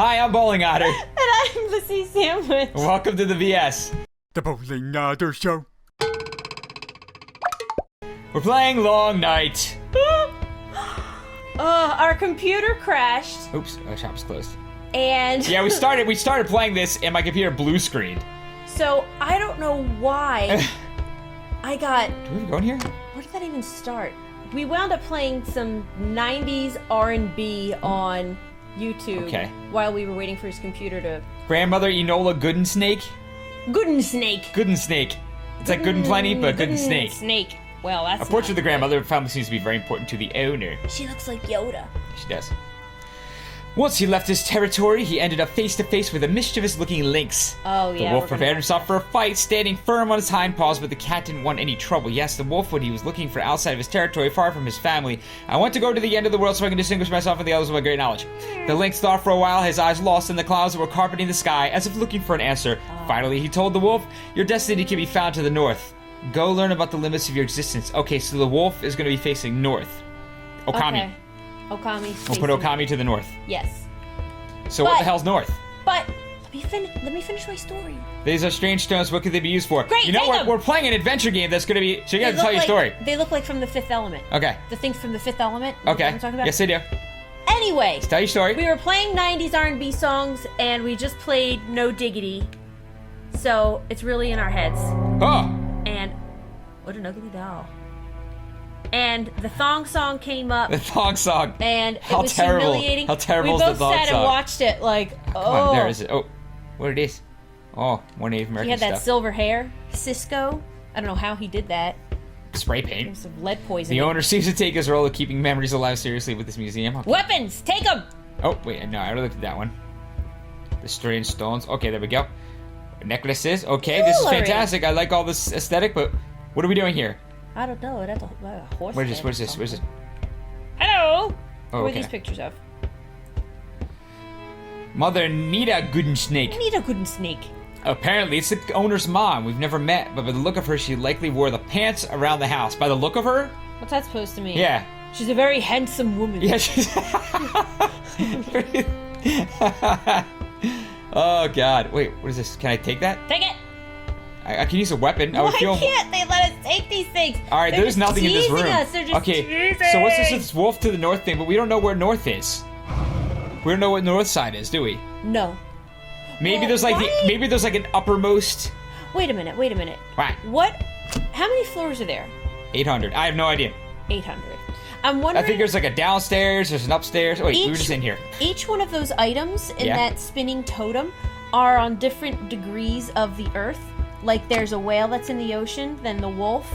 Hi, I'm Bowling Otter. And I'm the Sea Sandwich. Welcome to the VS. The Bowling Otter Show. We're playing Long Night. Our computer crashed. Oops, our shop is closed. And Yeah, we started playing this and my computer blue screened. so I don't know why I got... Do we go in here? Where did that even start? We wound up playing some 90s R&B on YouTube while we were waiting for his computer to... Grandmother Enola Goodensnake? Goodensnake. Goodensnake. It's like good and plenty, but Goodensnake. Snake. Well, that's A portrait of the grandmother family seems to be very important to the owner. She looks like Yoda. She does. Once he left his territory, he ended up face to face with a mischievous-looking lynx. Oh, yeah. The wolf prepared himself for a fight, standing firm on his hind paws, but the cat didn't want any trouble. Yes, the wolf, what he was looking for outside of his territory, far from his family. I want to go to the end of the world so I can distinguish myself from the others with my great knowledge. The lynx thought for a while, his eyes lost in the clouds that were carpeting the sky, as if looking for an answer. Finally, he told the wolf, your destiny can be found to the north. Go learn about the limits of your existence. Okay, so the wolf is going to be facing north. Okami. Okay. Okami. We'll put Okami to the north. Yes. So what the hell's north? But let me finish my story. These are strange stones. What could they be used for? Great, you know take what? them. We're playing an adventure game that's going to be... So you got to tell your story. They look like from the Fifth Element. Okay. The things from the Fifth Element. You know what Okay. I'm talking about? Yes, I do. Anyway. Tell your story. We were playing 90s R&B songs, and we just played No Diggity. So, it's really in our heads. Oh. And... What a nuggety doll. And the thong song came up. The thong song. And it How was terrible. humiliating. How terrible is we the both thong sat song? and watched it like, oh. Come on, there is it. Oh, what it is. Oh, more Native American He had that stuff. silver hair. Cisco. I don't know how he did that. Spray There paint. was some lead poison. The owner seems to take his role of keeping memories alive seriously with this museum. Okay. Weapons! Take them! Oh, wait, no, I already looked at that one. The strange stones. Okay, there we go. Necklaces. Okay, this is Jewelry. fantastic. I like all this aesthetic, but what are we doing here? I don't know. That's a horse. What is this? head What is or this? What is this? something. Hello! Oh, What are okay. these pictures of? Mother Nita Goodensnake. Need a good snake. Apparently, it's the owner's mom. We've never met, but by the look of her, she likely wore the pants around the house. By the look of her? What's that supposed to mean? Yeah. She's a very handsome woman. Yeah, she's... Oh, God. Wait, what is this? Can I take that? Take it! I can use a weapon. I Why would feel... can't they let us take these things? All right, They're there's just nothing in this teasing room. Us. They're just Okay, teasing. so what's this wolf to the north thing? But we don't know where north is. We don't know what north side is, do we? No. Maybe Well, there's like why- maybe there's like an uppermost. Wait a minute. Right. What? How many floors are there? 800. I have no idea. 800. I'm I wondering... think there's like a downstairs. There's an upstairs. Oh, wait, we were just in here. Each one of those items in Yeah. that spinning totem are on different degrees of the earth. Like there's a whale that's in the ocean, then the wolf,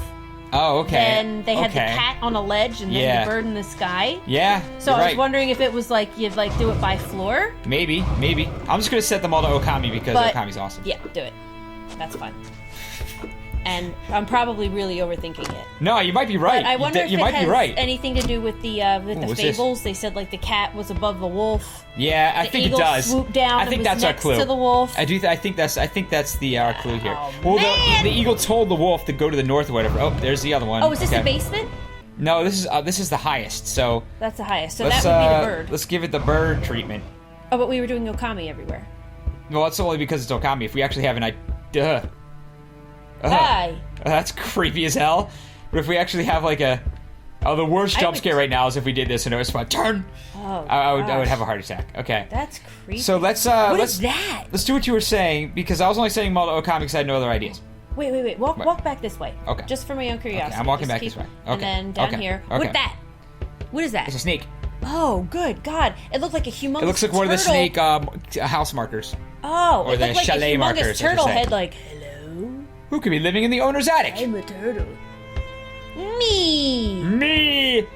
Oh, okay. then they had the Okay. cat on a ledge, and then Yeah. the bird in the sky. Yeah. So you're I was right. wondering if it was like you'd like do it by floor. Maybe. I'm just gonna set them all to Okami because But- Okami's awesome. Yeah, do it. That's fun. And I'm probably really overthinking it. No, you might be right. But I wonder if you it might has be right. anything to do with the what's this? fables. They said like the cat was above the wolf. Yeah, I The think it eagle does. swooped down I and think was that's our next clue. to the wolf. I think that's the our clue here. Oh, Well, man. the eagle told the wolf to go to the north or whatever. Oh, there's the other one. Oh, is this Okay. the basement? No, this is the highest. So That's the highest. So let's that would be the bird. let's give it the bird treatment. Oh, but we were doing Okami everywhere. Well, it's only because it's Okami. If we actually have an idea. Hi. That's creepy as hell. But if we actually have like a... Oh, the worst I jump would- scare right now is if we did this and it was fun. Turn! Oh, I would gosh. have a heart attack. Okay. That's creepy. So let's What let's is that? let's do what you were saying because I was only saying Malta Okami because I had no other ideas. Wait. Walk back this way. Okay. Just for my own curiosity. Okay, I'm walking Just back keep- this way. And Okay. then down Okay. here. Okay. What's that? What is that? It's a snake. Oh, good God. It looked like a humongous It looks like one of the turtle. snake house markers. Oh, or it the looked like chalet a humongous markers, as you turtle say. head like, hello? Who could be living in the owner's attic? I'm a turtle. Me! Me!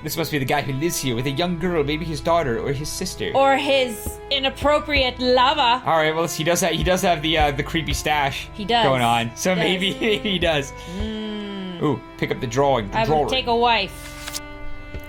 This must be the guy who lives here with a young girl, maybe his daughter or his sister. Or his inappropriate lover. All right, well, he does have the creepy stash He does. going on. So He does. maybe he does. Ooh, pick up the drawing. The I drawing. would take a wife.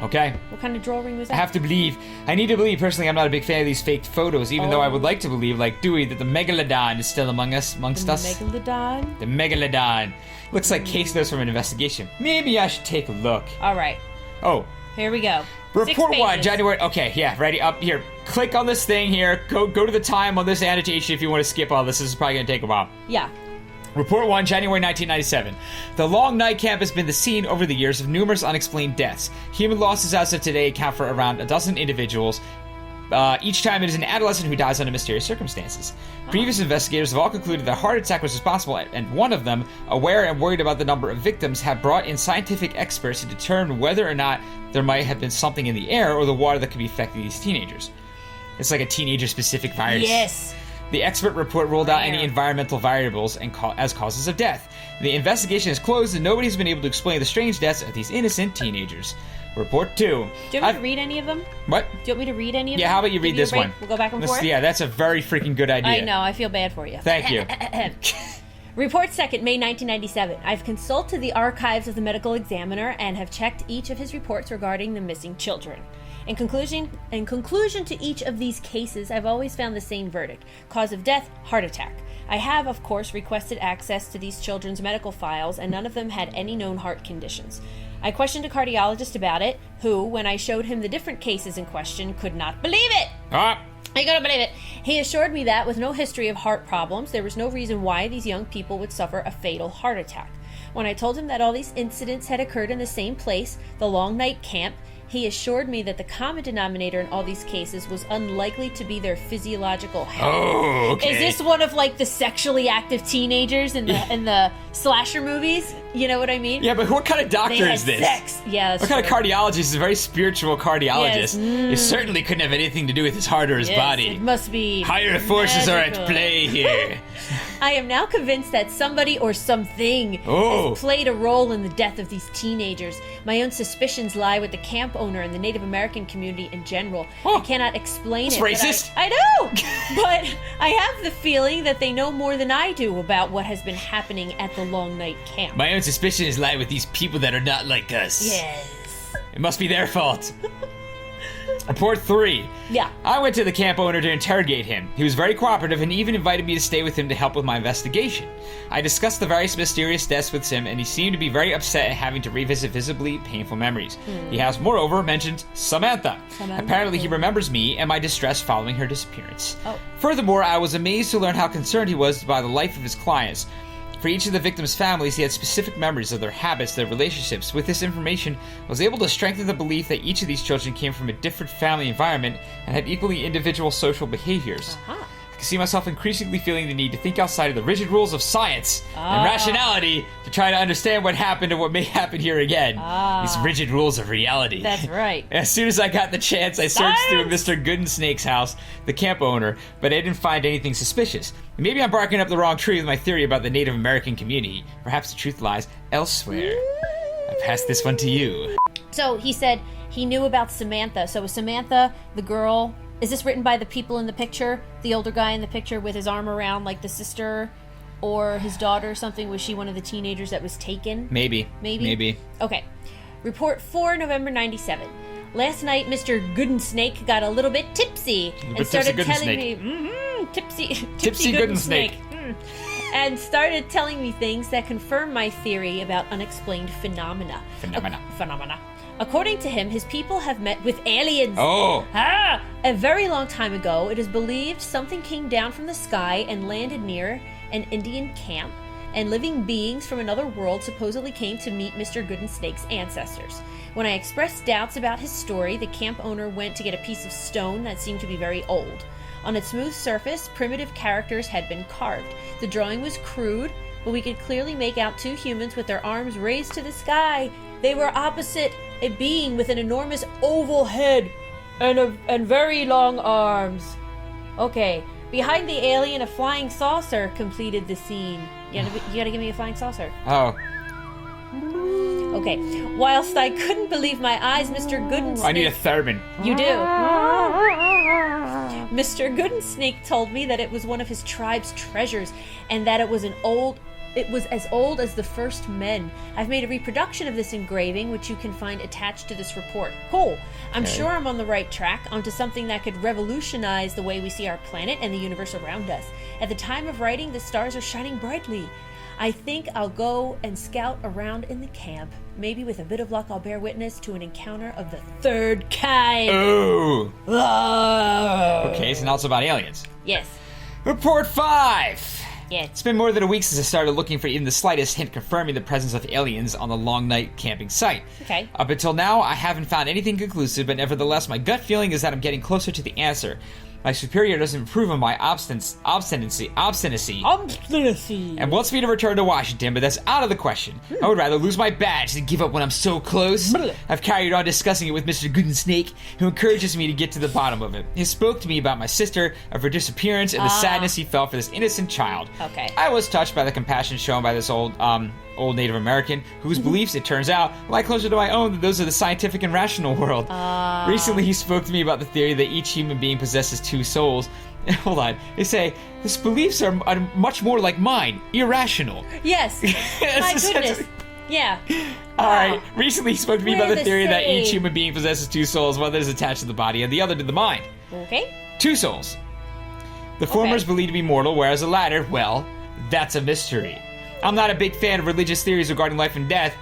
Okay. What kind of drawing was I that? have to believe. I need to believe personally. I'm not a big fan of these faked photos, even though I would like to believe, like Dewey, that the megalodon is still amongst us. Megalodon? The megalodon looks like case notes from an investigation. Maybe I should take a look. All right. Oh, Here we go. report 6 one, pages. January. Okay, yeah, ready up here. click on this thing here. Go to the time on this annotation if you want to skip all this. This is probably going to take a while. Yeah. Report 1, January 1997. The Long Night Camp has been the scene over the years of numerous unexplained deaths. Human losses as of today account for around a dozen individuals. Each time it is an adolescent who dies under mysterious circumstances. Previous investigators have all concluded that a heart attack was responsible, and one of them, aware and worried about the number of victims, have brought in scientific experts to determine whether or not there might have been something in the air or the water that could be affecting these teenagers. It's like a teenager-specific virus. Yes. The expert report ruled out any environmental variables as causes of death. The investigation is closed and nobody's been able to explain the strange deaths of these innocent teenagers. Report 2. Do you want me to read any of them? What? Do you want me to read any of them? Yeah, how about you read this one? We'll go back and forth? Yeah, that's a very freaking good idea. I know, I feel bad for you. Thank you. Report 2nd, May 1997. I've consulted the archives of the medical examiner and have checked each of his reports regarding the missing children. In conclusion to each of these cases, I've always found the same verdict. Cause of death, heart attack. I have, of course, requested access to these children's medical files, and none of them had any known heart conditions. I questioned a cardiologist about it, who, when I showed him the different cases in question, could not believe it. I couldn't believe it. He assured me that, with no history of heart problems, there was no reason why these young people would suffer a fatal heart attack. When I told him that all these incidents had occurred in the same place, the Long Night Camp, he assured me that the common denominator in all these cases was unlikely to be their physiological health. Oh, okay. Is this one of, like, the sexually active teenagers in the slasher movies? You know what I mean? Yeah, but what kind of doctor is this? Sex. Yeah, that's What kind of cardiologist is a very spiritual cardiologist? Yes. It certainly couldn't have anything to do with his heart or his body. It must be Higher forces are at play here. I am now convinced that somebody or something has played a role in the death of these teenagers. My own suspicions lie with the camp owner and the Native American community in general. I cannot explain That's it. racist. I know! But I have the feeling that they know more than I do about what has been happening at the Long Night Camp. My own suspicions lie with these people that are not like us. Yes. It must be their fault. Report 3. Yeah. I went to the camp owner to interrogate him. He was very cooperative and even invited me to stay with him to help with my investigation. I discussed the various mysterious deaths with him, and he seemed to be very upset at having to revisit visibly painful memories. He has, moreover, mentioned Samantha. Apparently, he remembers me and my distress following her disappearance. Furthermore, I was amazed to learn how concerned he was by the life of his clients. For each of the victims' families, he had specific memories of their habits, their relationships. With this information, I was able to strengthen the belief that each of these children came from a different family environment and had equally individual social behaviors. I can see myself increasingly feeling the need to think outside of the rigid rules of science and rationality to try to understand what happened and what may happen here again. These rigid rules of reality. That's right. As soon as I got the chance, I searched through Mr. Goodensnake's house, the camp owner, but I didn't find anything suspicious. Maybe I'm barking up the wrong tree with my theory about the Native American community. Perhaps the truth lies elsewhere. I pass this one to you. So he said he knew about Samantha. So was Samantha the girl? Is this written by the people in the picture? The older guy in the picture with his arm around, like, the sister or his daughter or something? Was she one of the teenagers that was taken? Maybe. Okay. Report 4, November 97. Last night, Mr. Goodensnake got a little bit tipsy and started telling me, tipsy Goodensnake, and started telling me things that confirm my theory about unexplained phenomena. According to him, his people have met with aliens. A very long time ago, it is believed something came down from the sky and landed near an Indian camp, and living beings from another world supposedly came to meet Mr. Goodensnake's ancestors. When I expressed doubts about his story, the camp owner went to get a piece of stone that seemed to be very old. On its smooth surface, primitive characters had been carved. The drawing was crude, but we could clearly make out two humans with their arms raised to the sky. They were opposite a being with an enormous oval head and very long arms. Okay, behind the alien, a flying saucer completed the scene. You gotta give me a flying saucer. Okay, whilst I couldn't believe my eyes, Mr. Goodensnake... I need a theremin. You do. Mr. Goodensnake told me that it was one of his tribe's treasures, and that it was as old as the first men. I've made a reproduction of this engraving, which you can find attached to this report. Cool. I'm sure I'm on the right track, onto something that could revolutionize the way we see our planet and the universe around us. At the time of writing, the stars are shining brightly. I think I'll go and scout around in the camp. Maybe with a bit of luck, I'll bear witness to an encounter of the third kind. Ooh. Oh. Okay, so now it's about aliens. Yes. Report 5. Yes. It's been more than a week since I started looking for even the slightest hint confirming the presence of aliens on the long night camping site. Okay. Up until now, I haven't found anything conclusive, but nevertheless, my gut feeling is that I'm getting closer to the answer. My superior doesn't improve on my obstinacy, and wants me to return to Washington, but that's out of the question. I would rather lose my badge than give up when I'm so close. I've carried on discussing it with Mr. Goodensnake, who encourages me to get to the bottom of it. He spoke to me about my sister, of her disappearance, and the sadness he felt for this innocent child. Okay. I was touched by the compassion shown by this old Native American, whose beliefs, it turns out, lie closer to my own than those of the scientific and rational world. Recently, he spoke to me about the theory that each human being possesses 2 souls. Hold on. They say, his beliefs are much more like mine, irrational. Yes. My goodness. Yeah. Alright, recently he spoke to me about the theory that each same. human being possesses 2 souls, one that is attached to the body and the other to the mind. Okay. 2 souls. The former is believed to be mortal, whereas the latter, well, that's a mystery. I'm not a big fan of religious theories regarding life and death,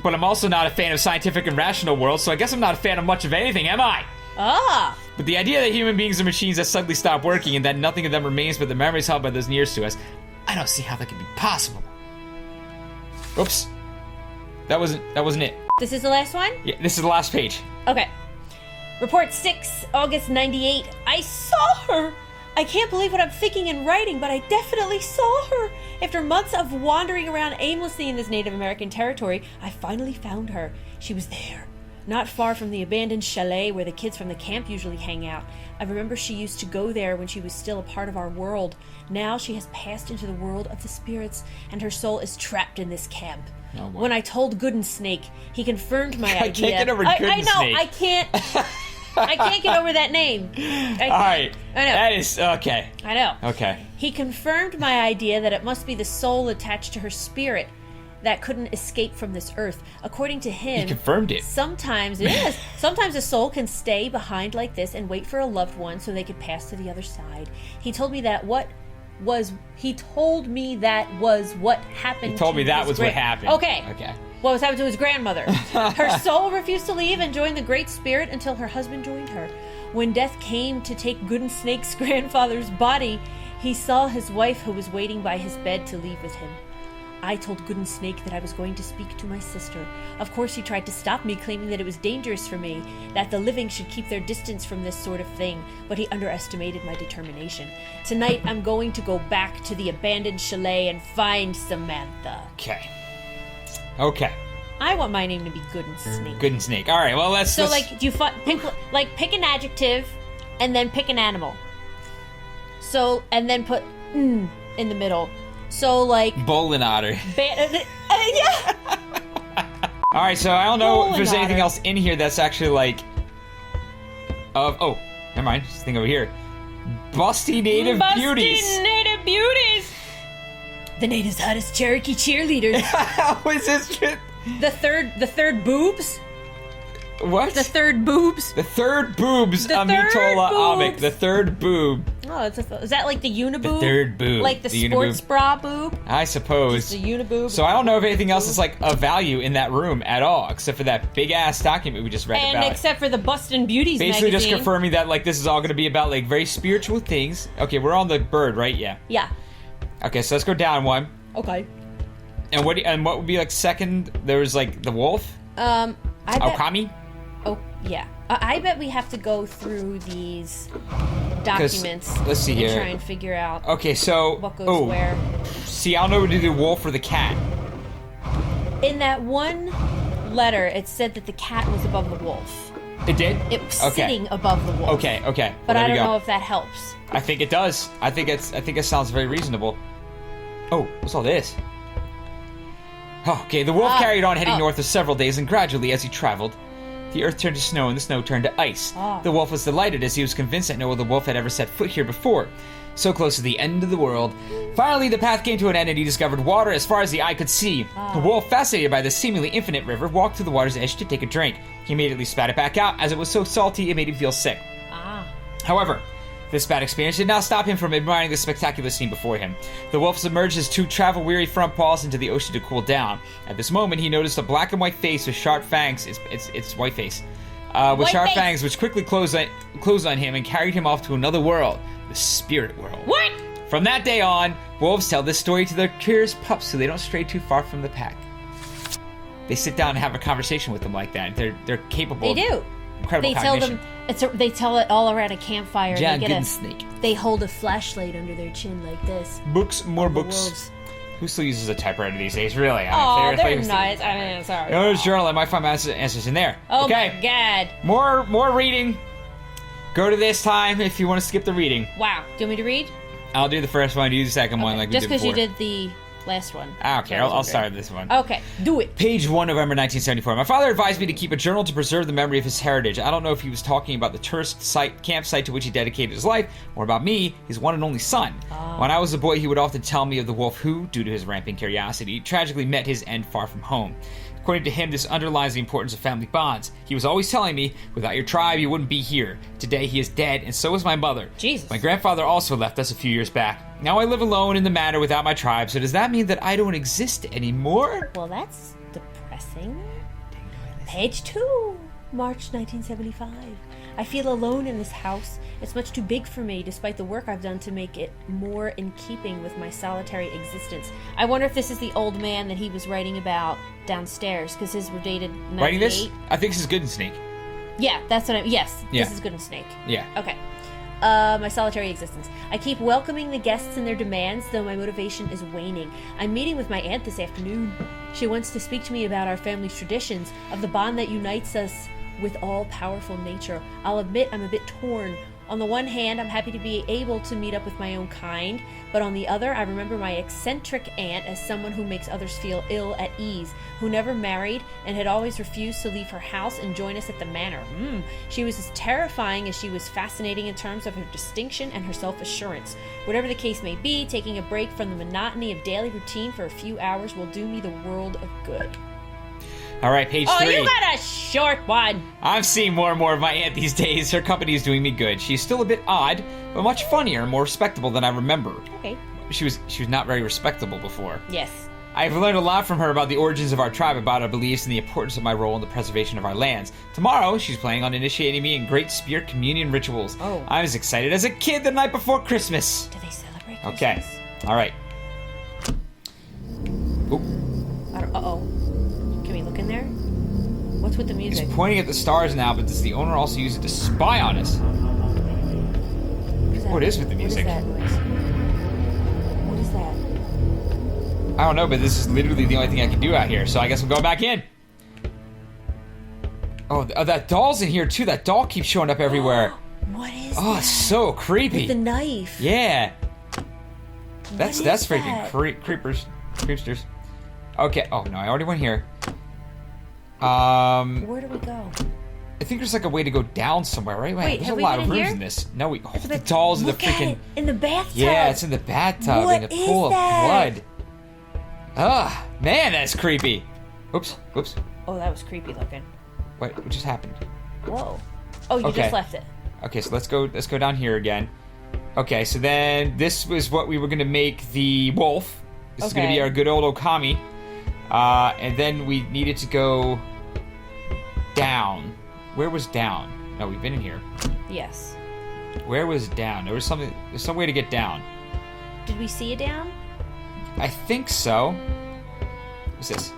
but I'm also not a fan of scientific and rational worlds, so I guess I'm not a fan of much of anything, am I? But the idea that human beings are machines that suddenly stop working and that nothing of them remains but the memories held by those nearest to us, I don't see how that could be possible. Oops. That wasn't it. This is the last one? Yeah, this is the last page. Okay. Report 6, August 98. I saw her! I can't believe what I'm thinking and writing, but I definitely saw her. After months of wandering around aimlessly in this Native American territory, I finally found her. She was there, not far from the abandoned chalet where the kids from the camp usually hang out. I remember she used to go there when she was still a part of our world. Now she has passed into the world of the spirits, and her soul is trapped in this camp. Oh, wow. When I told Goodensnake, he confirmed my idea. I can't get over I Goodensnake. know, I can't. I can't get over that name. Alright. I know. That is, okay. I know. Okay. He confirmed my idea that it must be the soul attached to her spirit that couldn't escape from this earth. According to him, He confirmed it. Sometimes a soul can stay behind like this and wait for a loved one so they could pass to the other side. He told me that what happened. He told me that was what happened. Okay. What was happening to his grandmother? Her soul refused to leave and join the Great Spirit until her husband joined her. When death came to take Goodensnake's grandfather's body, he saw his wife who was waiting by his bed to leave with him. I told Goodensnake that I was going to speak to my sister. Of course, he tried to stop me, claiming that it was dangerous for me, that the living should keep their distance from this sort of thing, but he underestimated my determination. Tonight, I'm going to go back to the abandoned chalet and find Samantha. Okay. I want my name to be Goodensnake. Goodensnake. All right. Well, let's. So, like, do you pick an adjective, and then pick an animal. So, and then put in the middle. So, like, Bowling otter. Yeah. All right. So I don't know if there's Bowling anything otter. else in here that's actually like. Oh, never mind. This thing over here. Busty native beauties. Busty native beauties. The natives' hottest Cherokee cheerleaders. How is this? The third boobs. What? The third boobs. The third boobs. The Amitola third Amik. boobs. The third boob. Oh, is that like the uniboob? The third boob. Like the The sports uniboob. bra boob? I suppose. The uniboob. So I don't know if anything else is like of value in that room at all, except for that big ass document we just read And about. except for the Bustin' Beauties Basically, magazine. just confirming that like this is all going to be about like very spiritual things. Okay, we're on the bird, right? Yeah. Yeah. Okay, so let's go down one. Okay. And what would be like second? There was like the wolf. I bet. Okami. Oh yeah. I bet we have to go through these documents. Let's see and here. try and figure out Okay, so what goes where. See, I don't know what to do, the wolf or the cat. In that one letter, it said that the cat was above the wolf. It did. It was Okay. sitting above the wolf. Okay. But Well, I there we don't go. know if that helps. I think it does. I think it sounds very reasonable. Oh, what's all this? Okay, the wolf carried on heading north for several days, and gradually, as he traveled, the earth turned to snow and the snow turned to ice. The wolf was delighted, as he was convinced that no other wolf had ever set foot here before. So close to the end of the world. Finally, the path came to an end, and he discovered water as far as the eye could see. The wolf, fascinated by the seemingly infinite river, walked to the water's edge to take a drink. He immediately spat it back out, as it was so salty it made him feel sick. However, This bad experience did not stop him from admiring the spectacular scene before him. The wolf submerged his 2 travel-weary front paws into the ocean to cool down. At this moment, he noticed a black and white face with sharp fangs. It's white face. With sharp fangs, which quickly closed on him and carried him off to another world, the spirit world. What? From that day on, wolves tell this story to their curious pups so they don't stray too far from the pack. They sit down and have a conversation with them like that. They're capable. They do. Incredible They tell cognition. them. They tell it all around a campfire. John They Gooden Snake. They hold a flashlight under their chin like this. Books, more The books. wolves. Who still uses a typewriter these days, really? Oh, they're nice. I mean, sorry. There's a journal. I might find my answers in there. Oh okay. my god. More reading. Go to this time if you want to skip the reading. Wow. Do you want me to read? I'll do the first one. You do the second one like we Just did because before. you did the last one. Okay, I'll start this one. Okay, do it. Page 1, November 1974. My father advised me to keep a journal to preserve the memory of his heritage. I don't know if he was talking about the tourist campsite to which he dedicated his life, or about me, his one and only son. When I was a boy, he would often tell me of the wolf who, due to his rampant curiosity, tragically met his end far from home. According to him, this underlies the importance of family bonds. He was always telling me, without your tribe, you wouldn't be here. Today, he is dead, and so is my mother. Jesus. My grandfather also left us a few years back. Now I live alone in the manor without my tribe, so does that mean that I don't exist anymore? Well, that's depressing. Page 2, March 1975. I feel alone in this house. It's much too big for me, despite the work I've done to make it more in keeping with my solitary existence. I wonder if this is the old man that he was writing about downstairs, because his were dated 98. Writing this? I think this is Good and Snake. Yeah, that's what Yeah. This is Good and Snake. Yeah. Okay. My solitary existence. I keep welcoming the guests and their demands, though my motivation is waning. I'm meeting with my aunt this afternoon. She wants to speak to me about our family's traditions, of the bond that unites us with all-powerful nature. I'll admit I'm a bit torn. On the one hand, I'm happy to be able to meet up with my own kind, but on the other, I remember my eccentric aunt as someone who makes others feel ill at ease, who never married and had always refused to leave her house and join us at the manor. She was as terrifying as she was fascinating in terms of her distinction and her self-assurance. Whatever the case may be, taking a break from the monotony of daily routine for a few hours will do me the world of good. All right, page 3. Oh, you got a short one. I'm seeing more and more of my aunt these days. Her company is doing me good. She's still a bit odd, but much funnier and more respectable than I remember. Okay. She was not very respectable before. Yes. I've learned a lot from her about the origins of our tribe, about our beliefs, and the importance of my role in the preservation of our lands. Tomorrow, she's planning on initiating me in Great Spirit Communion rituals. Oh. I'm as excited as a kid the night before Christmas. Do they celebrate Christmas? Okay. All right. Ooh. Uh-oh. Can we look in there? What's with the music? He's pointing at the stars now, but does the owner also use it to spy on us? What is with the music? What is that noise? What is that? I don't know, but this is literally the only thing I can do out here, so I guess we'll go back in. Oh, that doll's in here too. That doll keeps showing up everywhere. What is Oh, that? it's so creepy. With the knife. Yeah. That's is freaking that? creepsters. Okay. Oh no, I already went here. Where do we go? I think there's like a way to go down somewhere, right? Wait, there's have a we lot been of in rooms here? in this. No, the dolls in the Look at freaking. it, in the bathtub. Yeah, it's in the bathtub What in a is pool of that? blood. Ugh, man, that's creepy. Oops. Oh, that was creepy looking. Wait, what just happened? Whoa. Oh, you Okay. just left it. Okay, so let's go down here again. Okay, so then this was what we were gonna make the wolf. This is gonna be Okay. our good old Okami. And then we needed to go down. Where was down? No, we've been in here. Yes. Where was down? There's some way to get down. Did we see it down? I think so. What's this?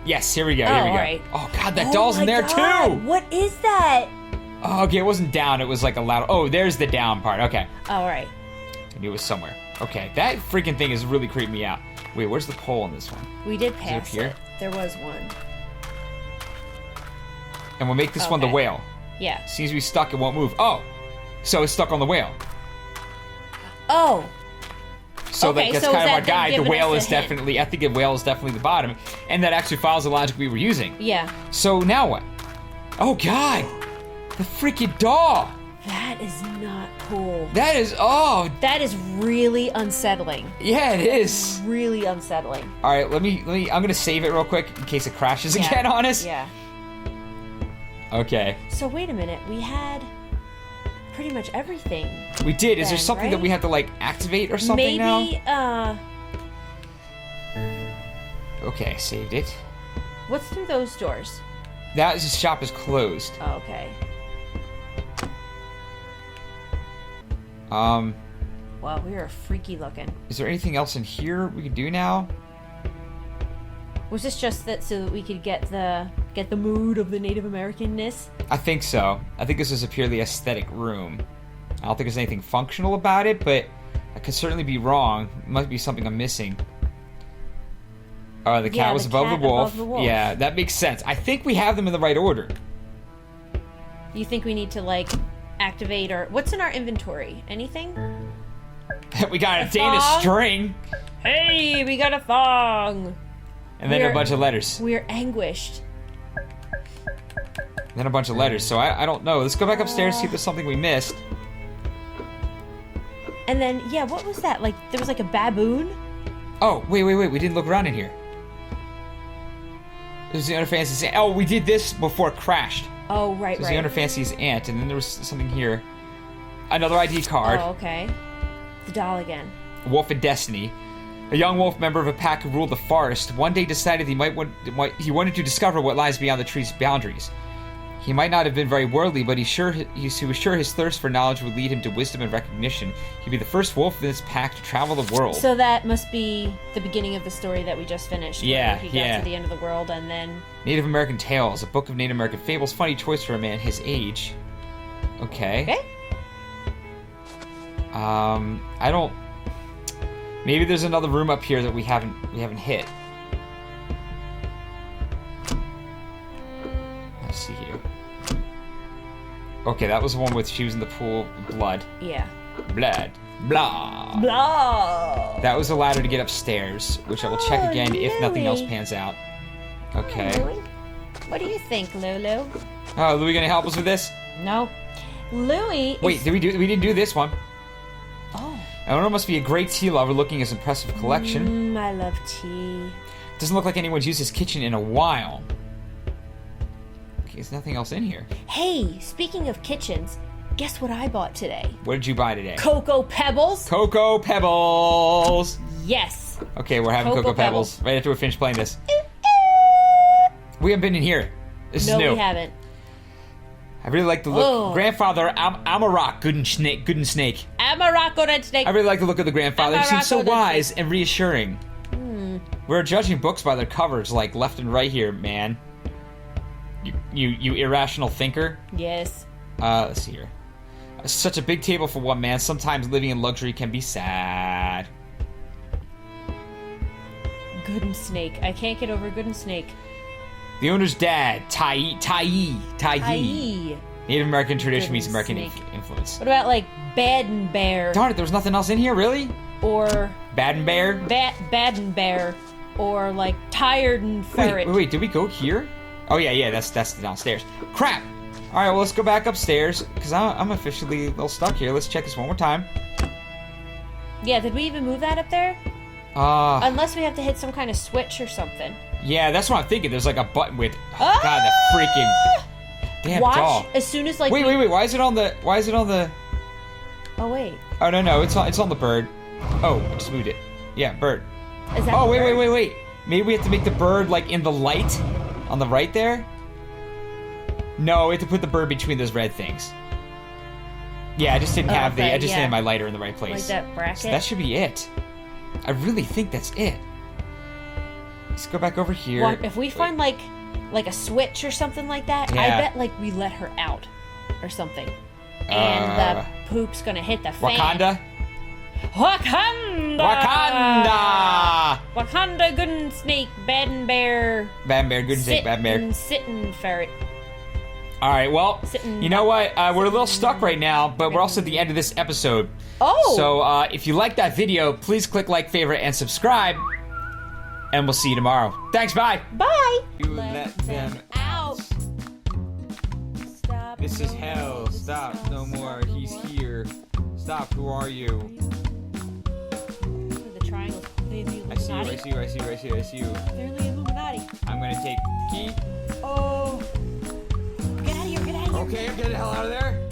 Yes, here we go. Oh, Here we go. alright. Oh god, that doll's in there too. What is that? Oh, okay, it wasn't down. It was like a loud. Oh, there's the down part. Okay, Oh, all right. I knew it was somewhere. Okay, that freaking thing is really creeping me out. Wait, where's the pole on this one? We did it up pass here? it. There was one. And we'll make this one the Okay. whale. Yeah. Seems to be stuck. It won't move. Oh, so it's stuck on the whale. Oh. So Okay, that's so kind is of our that them guide. The giving whale us is a hint? definitely. I think the whale is definitely the bottom, and that actually follows the logic we were using. Yeah. So now what? Oh god, the freaking doll. That is not cool. That is That is really unsettling. yeah, it is. Really unsettling. All right, let me. I'm gonna save it real quick in case it crashes Yeah. again on us. Yeah. Okay. So wait a minute. We had pretty much everything. We did. Is there then, something right? that we have to, like, activate or something now? Maybe, Okay, saved it. what's through those doors? That shop is closed. Oh, okay. Wow, we are freaky looking. Is there anything else in here we can do now? Was this just that so that we could get the mood of the Native Americanness? I think so. I think this is a purely aesthetic room. I don't think there's anything functional about it, but I could certainly be wrong. It might be something I'm missing. Oh, the cat was above the wolf. Yeah, that makes sense. I think we have them in the right order. You think we need to, like, activate or... What's in our inventory? Anything? We got a Danish thong? string. Hey, we got a thong! And then a bunch of letters. We're anguished. Then a bunch of letters. So I don't know. Let's go back upstairs, see if there's something we missed. And then, yeah, what was that? Like, there was like a baboon? Oh, wait. We didn't look around in here. It was the Owner Fancy's aunt. Oh, we did this before it crashed. Oh, right, It was the Owner Fancy's aunt, and then there was something here. Another ID card. Oh, okay. The doll again. Wolf of Destiny. A young wolf member of a pack who ruled the forest one day decided he wanted to discover what lies beyond the tree's boundaries. He might not have been very worldly, but he was sure his thirst for knowledge would lead him to wisdom and recognition. He'd be the first wolf in this pack to travel the world. So that must be the beginning of the story that we just finished. Yeah, where he got to the end of the world and then... Native American Tales, a book of Native American fables. Funny choice for a man his age. Okay. Okay. I don't... Maybe there's another room up here that we haven't hit. Let's see here. Okay, that was the one with she was in the pool of blood. Yeah. Blood. Blah. Blah! That was the ladder to get upstairs, which I will check again if nothing else pans out. Okay. Louie? What do you think, Lulu? Oh, Louie gonna help us with this? No. Louie Wait, we didn't do this one. Oh. Owner must be a great tea lover looking his impressive collection. I love tea. Doesn't look like anyone's used his kitchen in a while. Okay, there's nothing else in here. Hey, speaking of kitchens, guess what I bought today? What did you buy today? Cocoa Pebbles? Cocoa Pebbles! Yes. Okay, we're having Cocoa Pebbles right after we finish playing this. We haven't been in here. This is new. No, we haven't. I really like the look. Oh. Grandfather, I'm a rock. Good and snake. I'm a rock on a snake. I really like the look of the grandfather. He seems so Amaracco the wise and reassuring. We're judging books by their covers, like left and right here, man. You irrational thinker. Yes. Let's see here. Such a big table for one man. Sometimes living in luxury can be sad. Good and snake. I can't get over good and snake. The owner's dad, Tai. Aye. Native American tradition meets Good American snake. influence. What about like Bad and Bear? Darn it, there was nothing else in here, really? Or Bad and Bear? Bad and Bear? Or like Tired and Ferret? Wait, did we go here? Oh yeah, that's the downstairs. Crap! Alright, well, let's go back upstairs, because I'm officially a little stuck here. Let's check this one more time. Yeah, did we even move that up there? Unless we have to hit some kind of switch or something. Yeah, that's what I'm thinking. There's like a button with... Ah! God, that freaking... Damn Watch doll. as soon as like... Wait, why is it on the... Oh, wait. Oh, no, it's on the bird. Oh, I just moved it. Yeah, bird. Is that Oh, the bird? wait. Maybe we have to make the bird, like, in the light? On the right there? No, we have to put the bird between those red things. Yeah, I just didn't have okay, I just didn't yeah. have my lighter in the right place. Like that bracket? So that should be it. I really think that's it. Let's go back over here. Well, if we find like a switch or something like that, I Yeah. bet like we let her out or something. And the poop's gonna hit the fan. Wakanda? Wakanda! Wakanda! Wakanda, good and snake, bad and bear. Bad bear, good and snake, bad bear. Sitting ferret. All right, well, Sitting- you know what? We're a little stuck right now, but we're also at the end of this episode. Oh! So if you like that video, please click like, favorite, and subscribe. And we'll see you tomorrow. Thanks, bye! Bye! You let them out. Stop. This is hell. Stop. No more. He's here. Stop. Who are you? The triangle. They're the I see you. Illuminati. I see you. They're the Illuminati. I'm gonna take key. Oh. Get out of here, get out of here. Okay, I'm getting the hell out of there.